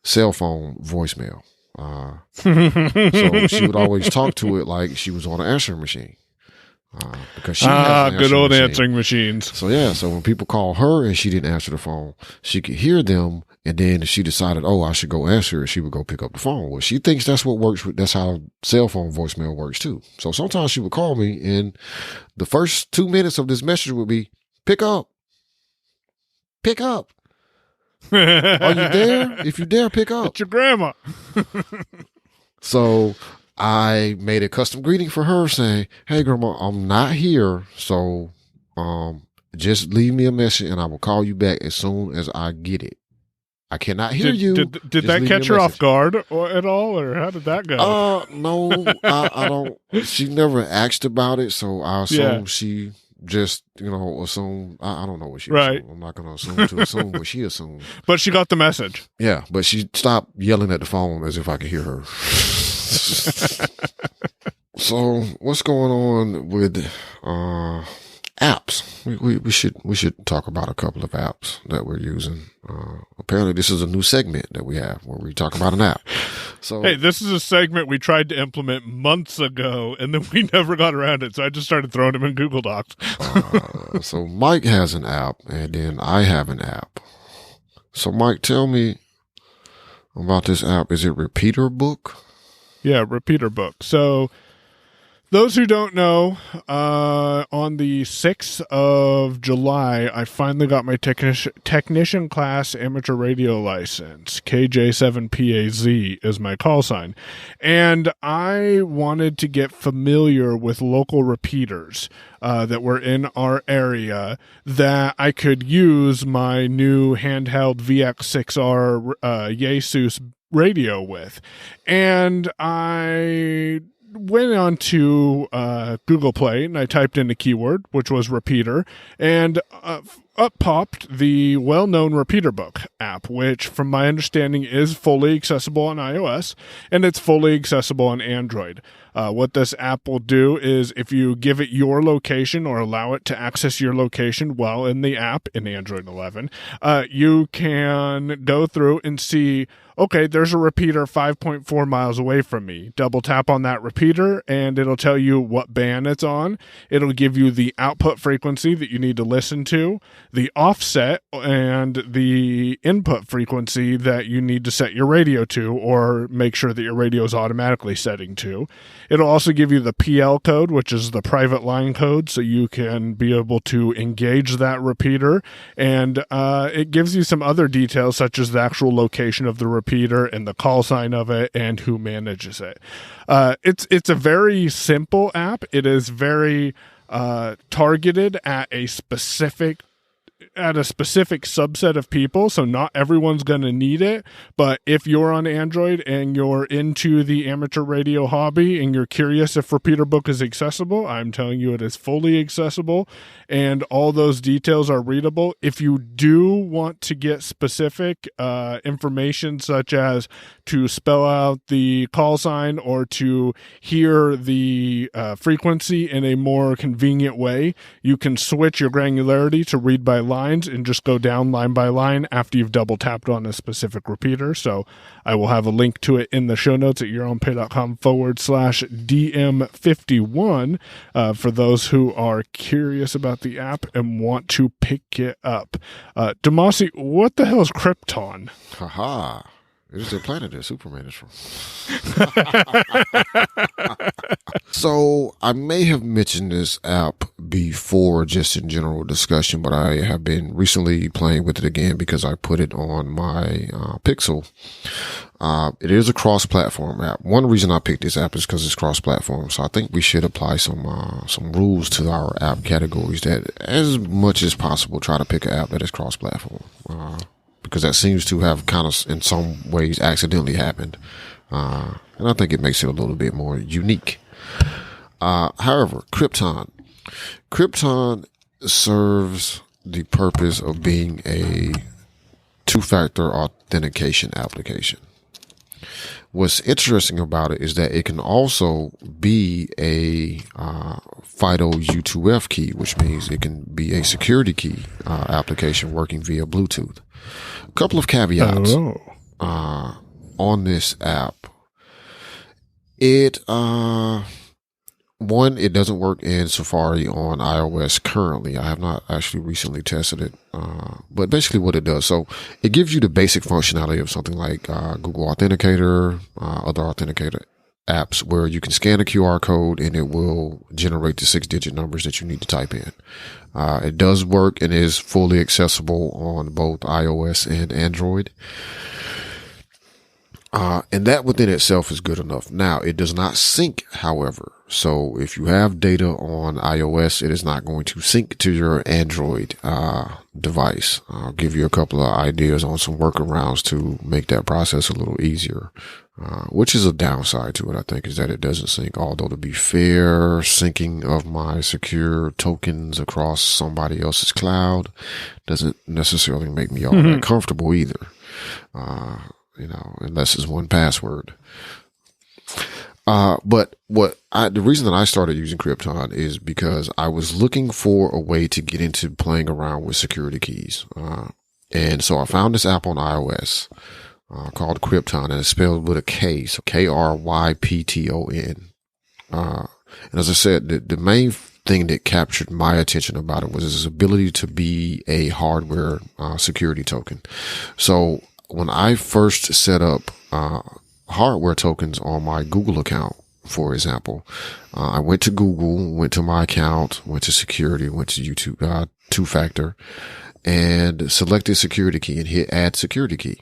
S3: cell phone voicemail. So she would always talk to it like she was on an answering machine. Because she has an
S2: good old
S3: machine.
S2: answering machines.
S3: So when people call her and she didn't answer the phone, she could hear them, and then she decided, I should go answer it. She would go pick up the phone. Well, she thinks that's what works. That's how cell phone voicemail works too. So sometimes she would call me, and the first 2 minutes of this message would be, pick up. Are you there? If you dare, pick up.
S2: It's your grandma.
S3: So I made a custom greeting for her saying, hey, grandma, I'm not here. So just leave me a message and I will call you back as soon as I get it. I cannot hear you.
S2: Did that catch her off guard at all, or how did that go?
S3: No, I don't. She never asked about it, so I assume she just, assume. I don't know what she assumed. I'm not going to assume what she assumed.
S2: But she got the message.
S3: Yeah, but she stopped yelling at the phone as if I could hear her. So what's going on with apps? We should talk about a couple of apps that we're using. Apparently this is a new segment that we have where we talk about an app. So
S2: hey, this is a segment we tried to implement months ago, and then we never got around it. So I just started throwing them in Google Docs.
S3: So Mike has an app, and then I have an app. So Mike, tell me about this app. Is it Repeater Book?
S2: Yeah, Repeater Book. So those who don't know, on the 6th of July, I finally got my technician class amateur radio license. KJ7PAZ is my call sign. And I wanted to get familiar with local repeaters that were in our area that I could use my new handheld VX6R Yaesus radio with. And I went on to Google Play and I typed in a keyword, which was repeater, and up popped the well-known Repeater Book app, which from my understanding is fully accessible on iOS and it's fully accessible on Android. What this app will do is if you give it your location or allow it to access your location while in the app in Android 11, you can go through and see, okay, there's a repeater 5.4 miles away from me. Double tap on that repeater and it'll tell you what band it's on. It'll give you the output frequency that you need to listen to, the offset, and the input frequency that you need to set your radio to or make sure that your radio is automatically setting to. It'll also give you the PL code, which is the private line code, so you can be able to engage that repeater. And it gives you some other details, such as the actual location of the repeater and the call sign of it and who manages it. It's a very simple app. It is very targeted at a specific subset of people, so not everyone's going to need it, but if you're on Android and you're into the amateur radio hobby and you're curious if Repeater Book is accessible, I'm telling you it is fully accessible and all those details are readable. If you do want to get specific information, such as to spell out the call sign or to hear the frequency in a more convenient way, you can switch your granularity to read by lines and just go down line by line after you've double tapped on a specific repeater. So I will have a link to it in the show notes at yourownpay.com/DM51 for those who are curious about the app and want to pick it up. Damashe, what the hell is Krypton?
S3: Haha. It is the planet that Superman is from. So I may have mentioned this app before just in general discussion, but I have been recently playing with it again because I put it on my Pixel. It is a cross-platform app. One reason I picked this app is because it's cross-platform. So I think we should apply some rules to our app categories that, as much as possible, try to pick an app that is cross-platform. Because that seems to have kind of, in some ways, accidentally happened. And I think it makes it a little bit more unique. However, Krypton serves the purpose of being a two-factor authentication application. What's interesting about it is that it can also be a FIDO U2F key, which means it can be a security key application working via Bluetooth. A couple of caveats on this app. It one, it doesn't work in Safari on iOS currently. I have not actually recently tested it, but basically what it does, so it gives you the basic functionality of something like Google Authenticator, other authenticator apps, where you can scan a QR code and it will generate the 6-digit numbers that you need to type in. It does work and is fully accessible on both iOS and Android. And that within itself is good enough. Now, it does not sync, however. So if you have data on iOS, it is not going to sync to your Android device. I'll give you a couple of ideas on some workarounds to make that process a little easier, which is a downside to it, I think, is that it doesn't sync. Although, to be fair, syncing of my secure tokens across somebody else's cloud doesn't necessarily make me all that comfortable either. Unless it's one password. But the reason that I started using Krypton is because I was looking for a way to get into playing around with security keys. And so I found this app on iOS, called Krypton, and it's spelled with a K, so Krypton. And as I said, the main thing that captured my attention about it was its ability to be a hardware, security token. So when I first set up hardware tokens on my Google account, for example, I went to Google, went to my account, went to security, went to YouTube, two-factor, and selected security key and hit add security key.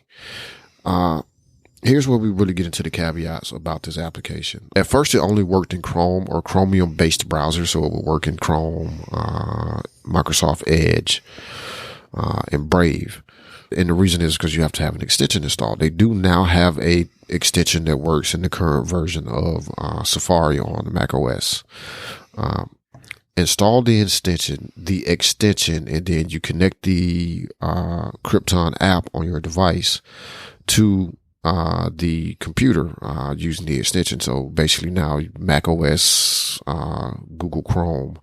S3: Here's where we really get into the caveats about this application. At first, it only worked in Chrome or Chromium-based browsers, so it would work in Chrome, Microsoft Edge, and Brave. And the reason is because you have to have an extension installed. They do now have a extension that works in the current version of Safari on Mac OS. Install the extension, and then you connect the Krypton app on your device to the computer using the extension. So basically now Mac OS, Google Chrome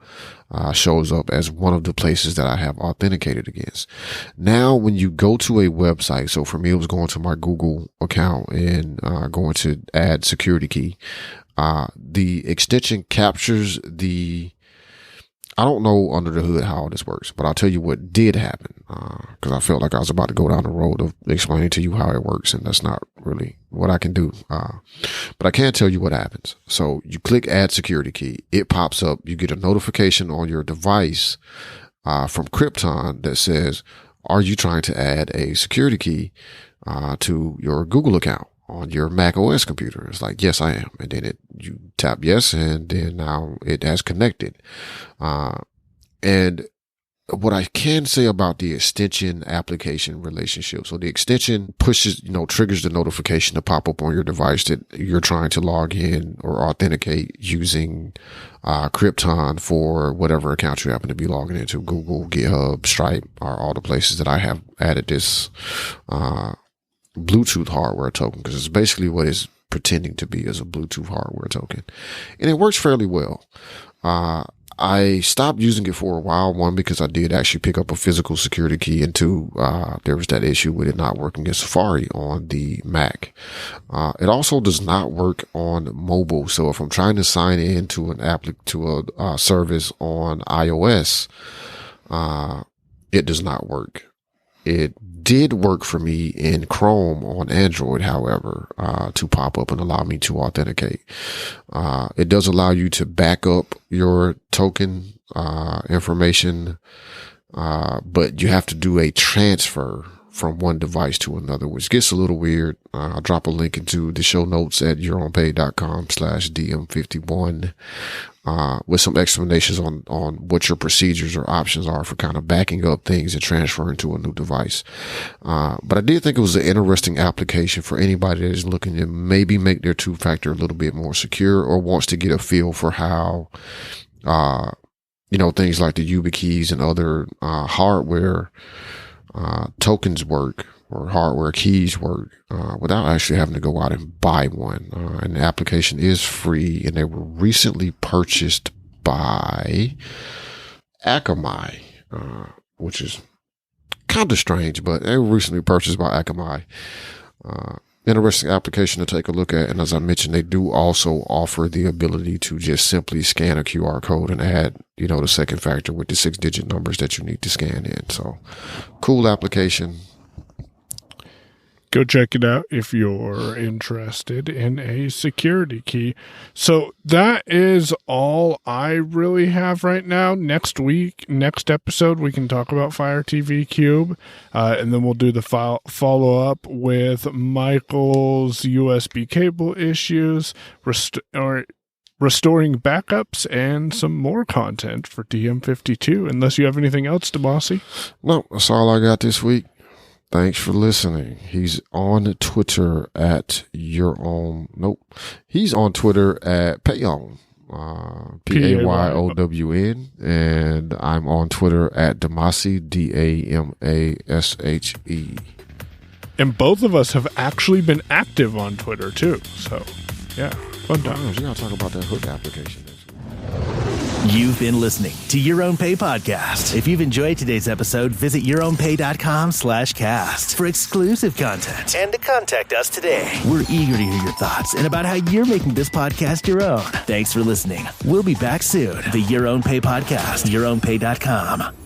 S3: shows up as one of the places that I have authenticated against. Now, when you go to a website, so for me, it was going to my Google account and going to add security key. The extension captures I don't know under the hood how this works, but I'll tell you what did happen, because I felt like I was about to go down the road of explaining to you how it works, and that's not really what I can do. But I can tell you what happens. So you click add security key. It pops up. You get a notification on your device from Krypton that says, are you trying to add a security key to your Google account on your Mac OS computer? It's like, yes, I am. And then you tap yes, and then now it has connected. And what I can say about the extension application relationship. So the extension triggers the notification to pop up on your device that you're trying to log in or authenticate using Krypton for whatever account you happen to be logging into, Google, GitHub, Stripe, are all the places that I have added this Bluetooth hardware token, because it's basically what it's pretending to be as a Bluetooth hardware token. And it works fairly well. I stopped using it for a while, one, because I did actually pick up a physical security key, and two, there was that issue with it not working in Safari on the Mac. It also does not work on mobile. So if I'm trying to sign in to a service on iOS, it does not work. It did work for me in Chrome on Android, however, to pop up and allow me to authenticate. It does allow you to back up your token information, but you have to do a transfer from one device to another, which gets a little weird. I'll drop a link into the show notes at yourownpay.com/DM51 with some explanations on what your procedures or options are for kind of backing up things and transferring to a new device. But I did think it was an interesting application for anybody that is looking to maybe make their two-factor a little bit more secure, or wants to get a feel for how, things like the YubiKeys and other hardware tokens work, or hardware keys work, without actually having to go out and buy one. And the application is free, and they were recently purchased by Akamai, which is kind of strange, but they were recently purchased by Akamai. interesting application to take a look at. And as I mentioned, they do also offer the ability to just simply scan a QR code and add, the second factor with the 6-digit numbers that you need to scan in. So cool application.
S2: Go check it out if you're interested in a security key. So that is all I really have right now. Next episode, we can talk about Fire TV Cube, and then we'll do the follow-up with Michael's USB cable issues, restoring backups, and some more content for DM52. Unless you have anything else, Damashe?
S3: No, that's all I got this week. Thanks for listening. He's on Twitter at He's on Twitter at Payon, Payown, and I'm on Twitter at Damashe, Damashe.
S2: And both of us have actually been active on Twitter too. So, yeah, fun times.
S3: We gotta talk about that hook application next week.
S4: You've been listening to Your Own Pay Podcast. If you've enjoyed today's episode, visit yourownpay.com/cast for exclusive content and to contact us today. We're eager to hear your thoughts and about how you're making this podcast your own. Thanks for listening. We'll be back soon. The Your Own Pay Podcast, yourownpay.com.